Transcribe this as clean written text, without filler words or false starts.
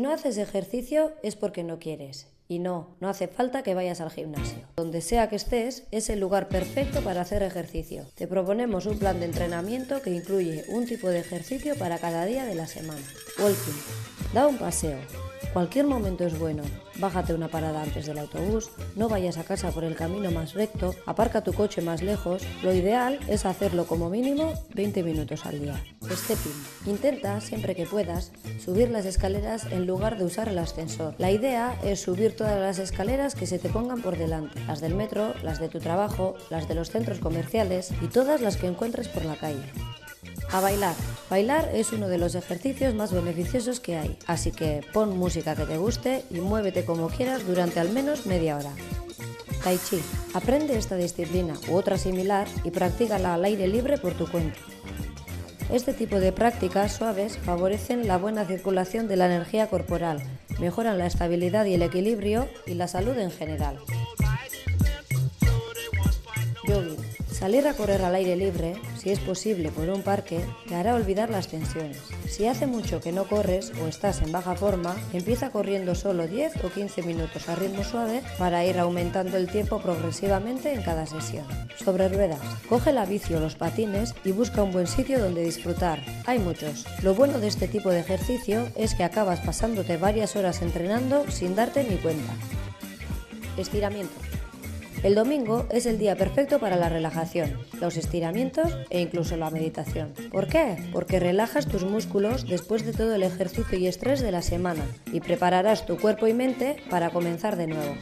Si no haces ejercicio es porque no quieres. Y no hace falta que vayas al gimnasio. Donde sea que estés, es el lugar perfecto para hacer ejercicio. Te proponemos un plan de entrenamiento que incluye un tipo de ejercicio para cada día de la semana. Walking. Da un paseo. Cualquier momento es bueno. Bájate una parada antes del autobús, no vayas a casa por el camino más recto, aparca tu coche más lejos. Lo ideal es hacerlo como mínimo 20 minutos al día. Stepping. Intenta, siempre que puedas, subir las escaleras en lugar de usar el ascensor. La idea es subir todas las escaleras que se te pongan por delante. Las del metro, las de tu trabajo, las de los centros comerciales y todas las que encuentres por la calle. A bailar. Bailar es uno de los ejercicios más beneficiosos que hay, así que pon música que te guste y muévete como quieras durante al menos media hora. Tai Chi. Aprende esta disciplina u otra similar y practícala al aire libre por tu cuenta. Este tipo de prácticas suaves favorecen la buena circulación de la energía corporal, mejoran la estabilidad y el equilibrio y la salud en general. Jogging. Salir a correr al aire libre, si es posible por un parque, te hará olvidar las tensiones. Si hace mucho que no corres o estás en baja forma, empieza corriendo solo 10 o 15 minutos a ritmo suave para ir aumentando el tiempo progresivamente en cada sesión. Sobre ruedas. Coge la bici o los patines y busca un buen sitio donde disfrutar. Hay muchos. Lo bueno de este tipo de ejercicio es que acabas pasándote varias horas entrenando sin darte ni cuenta. Estiramiento. El domingo es el día perfecto para la relajación, los estiramientos e incluso la meditación. ¿Por qué? Porque relajas tus músculos después de todo el ejercicio y estrés de la semana y prepararás tu cuerpo y mente para comenzar de nuevo.